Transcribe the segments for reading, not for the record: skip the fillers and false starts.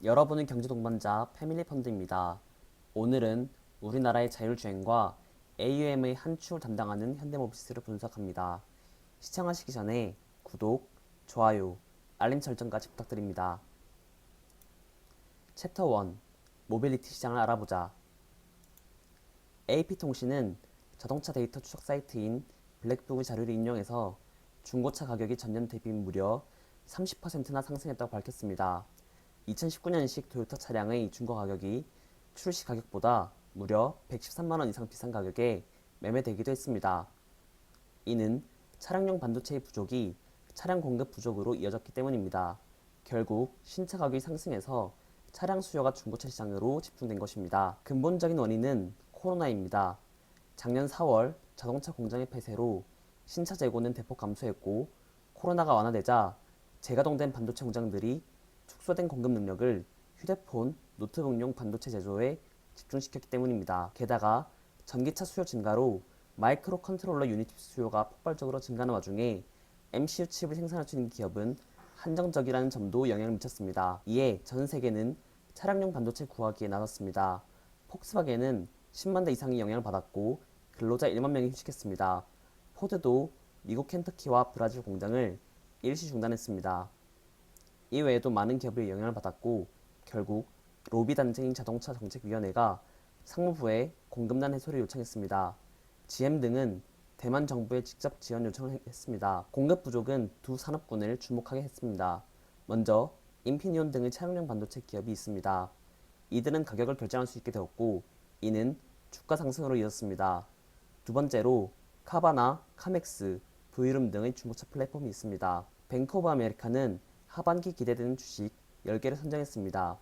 여러분은 경제동반자 패밀리펀드입니다. 오늘은 우리나라의 자율주행과 AUM의 한 축을 담당하는 현대모비스를 분석합니다. 시청하시기 전에 구독, 좋아요, 알림 설정까지 부탁드립니다. 챕터 1. 모빌리티 시장을 알아보자. AP통신은 자동차 데이터 추적 사이트인 블랙북의 자료를 인용해서 중고차 가격이 전년 대비 무려 30%나 상승했다고 밝혔습니다. 2019년식 토요타 차량의 중고 가격이 출시 가격보다 무려 113만원 이상 비싼 가격에 매매되기도 했습니다. 이는 차량용 반도체의 부족이 차량 공급 부족으로 이어졌기 때문입니다. 결국 신차 가격이 상승해서 차량 수요가 중고차 시장으로 집중된 것입니다. 근본적인 원인은 코로나입니다. 작년 4월 자동차 공장의 폐쇄로 신차 재고는 대폭 감소했고, 코로나가 완화되자 재가동된 반도체 공장들이 축소된 공급 능력을 휴대폰, 노트북용 반도체 제조에 집중시켰기 때문입니다. 게다가 전기차 수요 증가로 마이크로 컨트롤러 유닛 수요가 폭발적으로 증가하는 와중에 MCU 칩을 생산할 수 있는 기업은 한정적이라는 점도 영향을 미쳤습니다. 이에 전 세계는 차량용 반도체 구하기에 나섰습니다. 폭스바겐은 10만 대 이상의 영향을 받았고 근로자 1만 명이 휴직했습니다. 포드도 미국 켄터키와 브라질 공장을 일시 중단했습니다. 이외에도 많은 기업이 영향을 받았고, 결국 로비 단체인 자동차 정책위원회가 상무부에 공급난 해소를 요청했습니다. GM 등은 대만 정부에 직접 지원 요청을 했습니다. 공급 부족은 두 산업군을 주목하게 했습니다. 먼저 인피니온 등의 차량용 반도체 기업이 있습니다. 이들은 가격을 결정할 수 있게 되었고, 이는 주가 상승으로 이었습니다. 두 번째로 카바나, 카맥스, 브이룸 등의 중고차 플랫폼이 있습니다. 뱅크 오브 아메리카는 하반기 기대되는 주식 10개를 선정했습니다.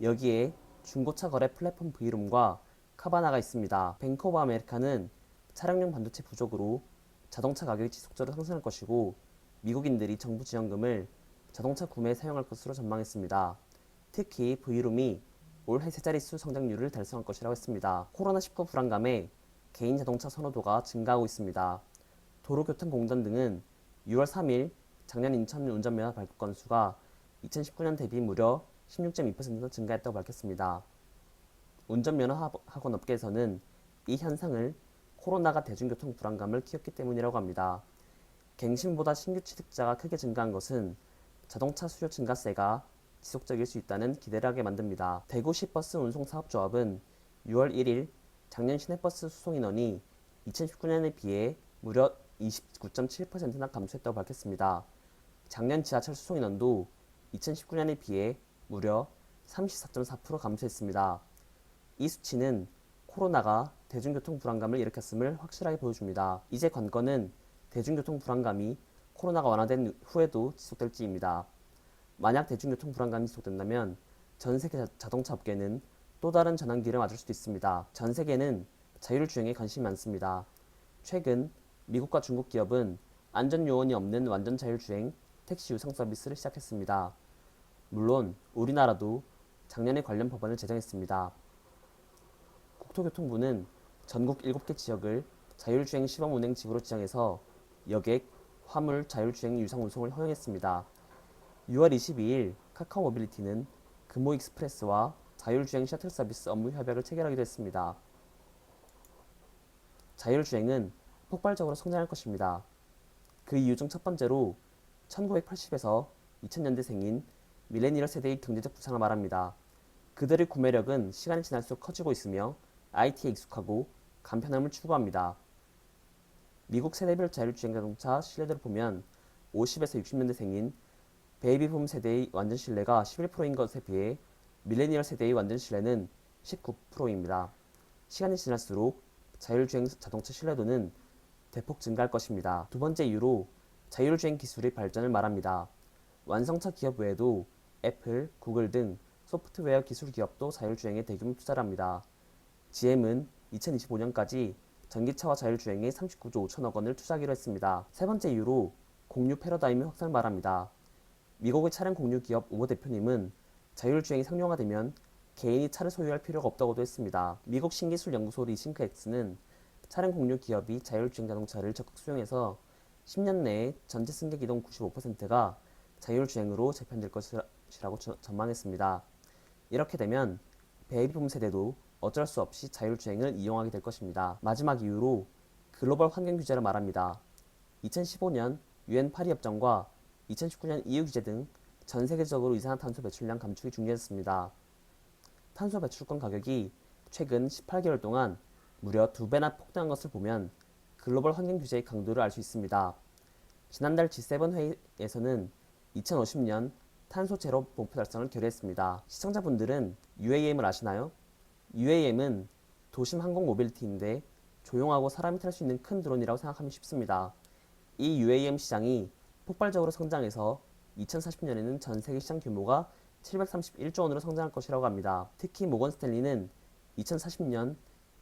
여기에 중고차 거래 플랫폼 브이룸과 카바나가 있습니다. 뱅크 오브 아메리카는 차량용 반도체 부족으로 자동차 가격이 지속적으로 상승할 것이고, 미국인들이 정부 지원금을 자동차 구매에 사용할 것으로 전망했습니다. 특히 브이룸이 올해 세 자릿수 성장률을 달성할 것이라고 했습니다. 코로나19 불안감에 개인 자동차 선호도가 증가하고 있습니다. 도로교통공단 등은 6월 3일 작년 인천 운전면허 발급 건수가 2019년 대비 무려 16.2% 증가했다고 밝혔습니다. 운전면허 학원 업계에서는 이 현상을 코로나가 대중교통 불안감을 키웠기 때문이라고 합니다. 갱신보다 신규 취득자가 크게 증가한 것은 자동차 수요 증가세가 지속적일 수 있다는 기대를 하게 만듭니다. 대구시버스 운송사업조합은 6월 1일 작년 시내버스 수송 인원이 2019년에 비해 무려 29.7%나 감소했다고 밝혔습니다. 작년 지하철 수송 인원도 2019년에 비해 무려 34.4% 감소했습니다. 이 수치는 코로나가 대중교통 불안감을 일으켰음을 확실하게 보여줍니다. 이제 관건은 대중교통 불안감이 코로나가 완화된 후에도 지속될지입니다. 만약 대중교통 불안감이 지속된다면 전 세계 자동차 업계는 또 다른 전환기를 맞을 수도 있습니다. 전 세계는 자율주행에 관심이 많습니다. 최근 미국과 중국 기업은 안전요원이 없는 완전 자율주행 택시 유상 서비스를 시작했습니다. 물론 우리나라도 작년에 관련 법안을 제정했습니다. 국토교통부는 전국 7개 지역을 자율주행 시범 운행 지구로 지정해서 여객, 화물 자율주행 유상 운송을 허용했습니다. 6월 22일 카카오 모빌리티는 금호 익스프레스와 자율주행 셔틀 서비스 업무 협약을 체결하기도 했습니다. 자율주행은 폭발적으로 성장할 것입니다. 그 이유 중 첫 번째로 1980에서 2000년대생인 밀레니얼 세대의 경제적 부상을 말합니다. 그들의 구매력은 시간이 지날수록 커지고 있으며 IT에 익숙하고 간편함을 추구합니다. 미국 세대별 자율주행 자동차 신뢰도를 보면 50에서 60년대생인 베이비붐 세대의 완전 신뢰가 11%인 것에 비해 밀레니얼 세대의 완전 신뢰는 19%입니다. 시간이 지날수록 자율주행 자동차 신뢰도는 대폭 증가할 것입니다. 두 번째 이유로 자율주행 기술의 발전을 말합니다. 완성차 기업 외에도 애플, 구글 등 소프트웨어 기술 기업도 자율주행에 대규모 투자를 합니다. GM은 2025년까지 전기차와 자율주행에 39조 5천억 원을 투자하기로 했습니다. 세 번째 이유로 공유 패러다임의 확산을 말합니다. 미국의 차량 공유 기업 우버 대표님은 자율주행이 상용화되면 개인이 차를 소유할 필요가 없다고도 했습니다. 미국 신기술 연구소 리싱크X는 차량 공유 기업이 자율주행 자동차를 적극 수용해서 10년 내에 전체 승객 이동 95%가 자율주행으로 재편될 것이라고 전망했습니다. 이렇게 되면 베이비붐 세대도 어쩔 수 없이 자율주행을 이용하게 될 것입니다. 마지막 이유로 글로벌 환경 규제를 말합니다. 2015년 UN 파리 협정과 2019년 EU 규제 등 전 세계적으로 이산화탄소 배출량 감축이 중요했습니다. 탄소 배출권 가격이 최근 18개월 동안 무려 2배나 폭등한 것을 보면 글로벌 환경 규제의 강도를 알 수 있습니다. 지난달 G7 회의에서는 2050년 탄소 제로 목표 달성을 결의했습니다. 시청자분들은 UAM을 아시나요? UAM은 도심 항공 모빌리티인데 조용하고 사람이 탈 수 있는 큰 드론이라고 생각하면 쉽습니다. 이 UAM 시장이 폭발적으로 성장해서 2040년에는 전 세계 시장 규모가 731조 원으로 성장할 것이라고 합니다. 특히 모건 스탠리는 2040년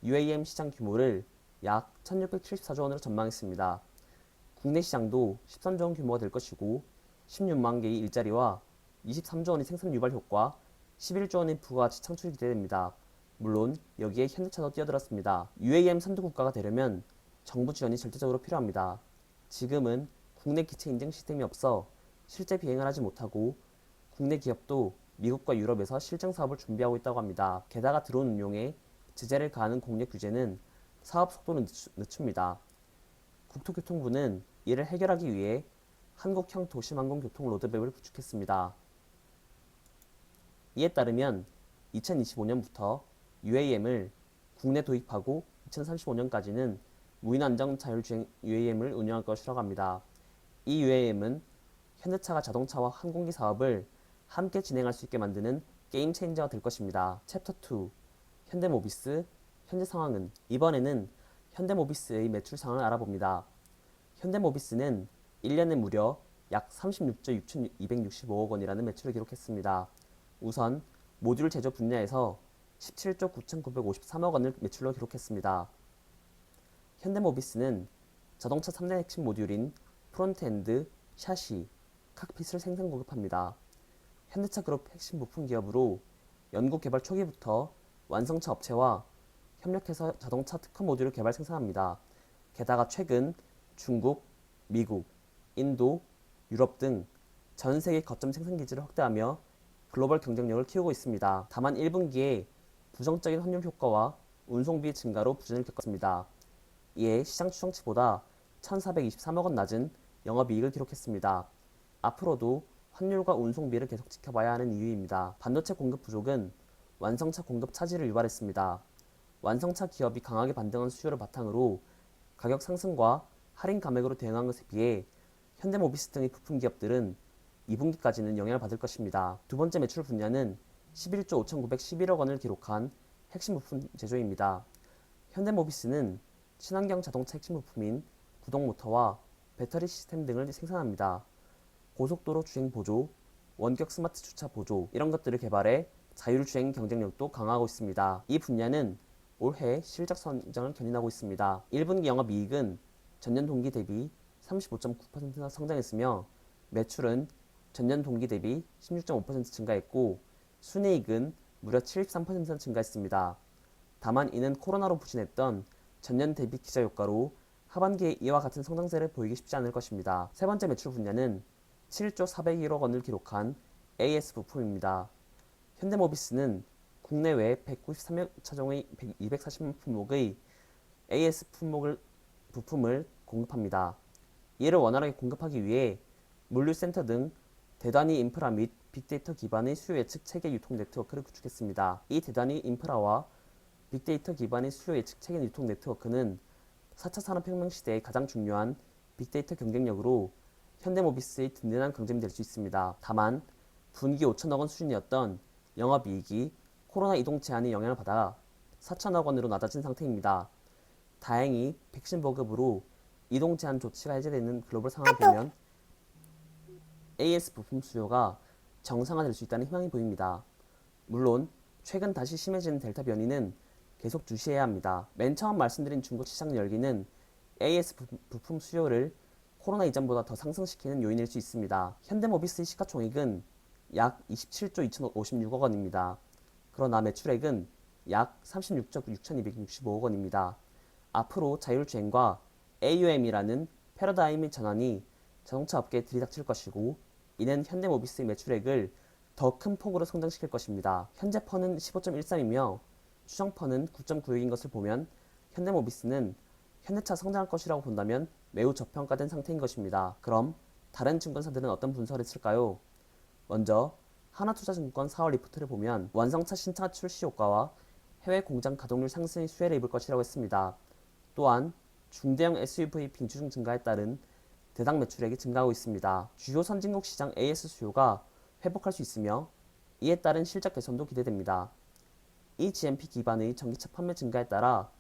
UAM 시장 규모를 약 1674조 원으로 전망했습니다. 국내 시장도 13조 원 규모가 될 것이고 16만 개의 일자리와 23조 원의 생산 유발 효과, 11조 원의 부가가치 창출이 기대됩니다. 물론 여기에 현대차도 뛰어들었습니다. UAM 선도 국가가 되려면 정부 지원이 절대적으로 필요합니다. 지금은 국내 기체 인증 시스템이 없어 실제 비행을 하지 못하고 국내 기업도 미국과 유럽에서 실증 사업을 준비하고 있다고 합니다. 게다가 드론 운용에 제재를 가하는 공약 규제는 사업 속도를 늦춥니다. 국토교통부는 이를 해결하기 위해 한국형 도심항공교통 로드맵을 구축했습니다. 이에 따르면 2025년부터 UAM을 국내 도입하고 2035년까지는 무인안전 자율주행 UAM을 운영할 것이라고 합니다. 이 UAM은 현대차가 자동차와 항공기 사업을 함께 진행할 수 있게 만드는 게임 체인저가 될 것입니다. 챕터 2 현대모비스 현재 상황은 이번에는 현대모비스의 매출 상황을 알아봅니다. 현대모비스는 1년에 무려 약 36조 6,265억 원이라는 매출을 기록했습니다. 우선 모듈 제조 분야에서 17조 9,953억 원을 매출로 기록했습니다. 현대모비스는 자동차 3대 핵심 모듈인 프론트엔드, 샤시, 칵핏을 생산 공급합니다. 현대차 그룹 핵심 부품 기업으로 연구 개발 초기부터 완성차 업체와 협력해서 자동차 특허 모듈을 개발 생산합니다. 게다가 최근 중국, 미국, 인도, 유럽 등 전 세계 거점 생산 기지를 확대하며 글로벌 경쟁력을 키우고 있습니다. 다만 1분기에 부정적인 환율 효과와 운송비 증가로 부진을 겪었습니다. 이에 시장 추정치보다 1,423억 원 낮은 영업이익을 기록했습니다. 앞으로도 환율과 운송비를 계속 지켜봐야 하는 이유입니다. 반도체 공급 부족은 완성차 공급 차질을 유발했습니다. 완성차 기업이 강하게 반등한 수요를 바탕으로 가격 상승과 할인 감액으로 대응한 것에 비해 현대모비스 등의 부품 기업들은 2분기까지는 영향을 받을 것입니다. 두 번째 매출 분야는 11조 5,911억 원을 기록한 핵심 부품 제조입니다. 현대모비스는 친환경 자동차 핵심 부품인 구동 모터와 배터리 시스템 등을 생산합니다. 고속도로 주행 보조, 원격 스마트 주차 보조 이런 것들을 개발해 자율주행 경쟁력도 강화하고 있습니다. 이 분야는 올해 실적 성장을 견인하고 있습니다. 1분기 영업이익은 전년 동기 대비 35.9% 성장했으며 매출은 전년 동기 대비 16.5% 증가했고 순이익은 무려 73% 증가했습니다. 다만 이는 코로나로 부진했던 전년 대비 기저효과로 하반기에 이와 같은 성장세를 보이기 쉽지 않을 것입니다. 세 번째 매출 분야는 7조 401억 원을 기록한 AS 부품입니다. 현대모비스는 국내외 193여 차종의 240만 품목의 AS 부품을 공급합니다. 이를 원활하게 공급하기 위해 물류센터 등 대단위 인프라 및 빅데이터 기반의 수요 예측 체계 유통 네트워크를 구축했습니다. 이 대단위 인프라와 빅데이터 기반의 수요 예측 체계 유통 네트워크는 4차 산업혁명 시대의 가장 중요한 빅데이터 경쟁력으로 현대모비스의 든든한 강점이 될 수 있습니다. 다만 분기 5천억 원 수준이었던 영업이익이 코로나 이동 제한의 영향을 받아 4천억 원으로 낮아진 상태입니다. 다행히 백신 보급으로 이동 제한 조치가 해제되는 글로벌 상황을 보면 AS 부품 수요가 정상화될 수 있다는 희망이 보입니다. 물론 최근 다시 심해지는 델타 변이는 계속 주시해야 합니다. 맨 처음 말씀드린 중국 시장 열기는 AS 부품 수요를 코로나 이전보다 더 상승시키는 요인일 수 있습니다. 현대모비스의 시가총액은 약 27조 2,056억 원입니다. 그러나 매출액은 약 36조 6,265억 원입니다. 앞으로 자율주행과 AUM이라는 패러다임의 전환이 자동차 업계에 들이닥칠 것이고 이는 현대모비스의 매출액을 더 큰 폭으로 성장시킬 것입니다. 현재 퍼는 15.13이며 추정 퍼는 9.96인 것을 보면 현대모비스는 현대차 성장할 것이라고 본다면 매우 저평가된 상태인 것입니다. 그럼 다른 증권사들은 어떤 분석을 했을까요? 먼저 하나투자증권 4월 리포트를 보면 완성차 신차 출시 효과와 해외 공장 가동률 상승이 수혜를 입을 것이라고 했습니다. 또한 중대형 SUV 빙주중 증가에 따른 대당 매출액이 증가하고 있습니다. 주요 선진국 시장 AS 수요가 회복할 수 있으며 이에 따른 실적 개선도 기대됩니다. 이 GMP 기반의 전기차 판매 증가에 따라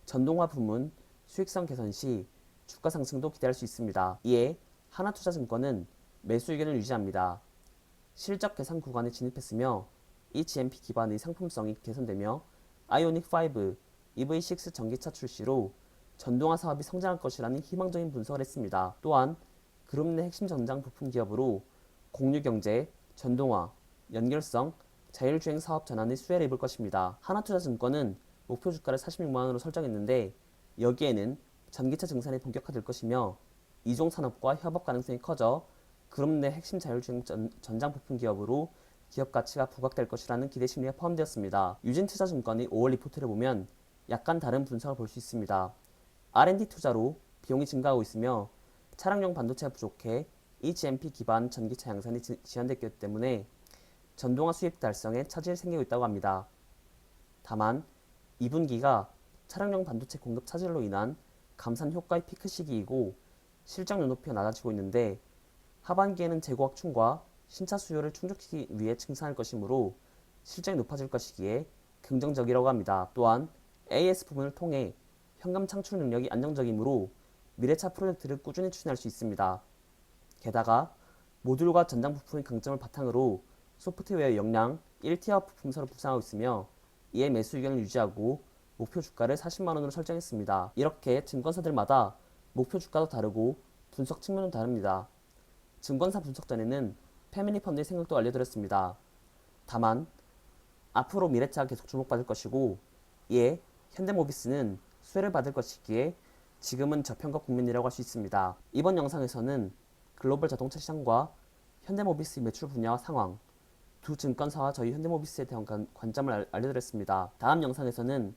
전동화 부문 수익성 개선 시 주가 상승도 기대할 수 있습니다. 이에 하나투자증권은 매수 의견을 유지합니다. 실적 개선 구간에 진입했으며 이 GMP 기반의 상품성이 개선되며 아이오닉 5, EV6 전기차 출시로 전동화 사업이 성장할 것이라는 희망적인 분석을 했습니다. 또한 그룹 내 핵심 전장 부품 기업으로 공유경제, 전동화, 연결성, 자율주행 사업 전환의 수혜를 입을 것입니다. 하나투자증권은 목표 주가를 46만원으로 설정했는데 여기에는 전기차 증산이 본격화될 것이며 이종 산업과 협업 가능성이 커져 그룹 내 핵심 자율주행 전장 부품 기업으로 기업 가치가 부각될 것이라는 기대 심리가 포함되었습니다. 유진투자증권의 5월 리포트를 보면 약간 다른 분석을 볼 수 있습니다. R&D 투자로 비용이 증가하고 있으며 차량용 반도체가 부족해 eGMP 기반 전기차 양산이 지연됐기 때문에 전동화 수입 달성에 차질이 생기고 있다고 합니다. 다만 2분기가 차량용 반도체 공급 차질로 인한 감산 효과의 피크 시기이고 실적 눈높이가 낮아지고 있는데 하반기에는 재고 확충과 신차 수요를 충족시키기 위해 증산할 것이므로 실적이 높아질 것이기에 긍정적이라고 합니다. 또한 AS 부분을 통해 현금 창출 능력이 안정적이므로 미래차 프로젝트를 꾸준히 추진할 수 있습니다. 게다가 모듈과 전장 부품의 강점을 바탕으로 소프트웨어 역량 1티어 부품사로 부상하고 있으며 이에 매수 의견을 유지하고 목표 주가를 40만원으로 설정했습니다. 이렇게 증권사들마다 목표 주가도 다르고 분석 측면도 다릅니다. 증권사 분석 전에는 패밀리 펀드의 생각도 알려드렸습니다. 다만 앞으로 미래차가 계속 주목받을 것이고 이에 현대모비스는 수혜를 받을 것이기에 지금은 저평가 국면이라고 할 수 있습니다. 이번 영상에서는 글로벌 자동차 시장과 현대모비스 매출 분야와 상황, 두 증권사와 저희 현대모비스에 대한 관점을 알려드렸습니다. 다음 영상에서는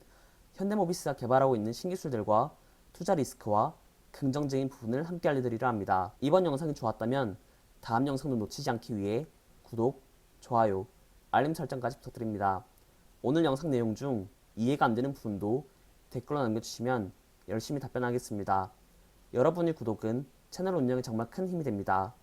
현대모비스가 개발하고 있는 신기술들과 투자 리스크와 긍정적인 부분을 함께 알려드리려 합니다. 이번 영상이 좋았다면 다음 영상도 놓치지 않기 위해 구독, 좋아요, 알림 설정까지 부탁드립니다. 오늘 영상 내용 중 이해가 안 되는 부분도 댓글로 남겨주시면 열심히 답변하겠습니다. 여러분의 구독은 채널 운영에 정말 큰 힘이 됩니다.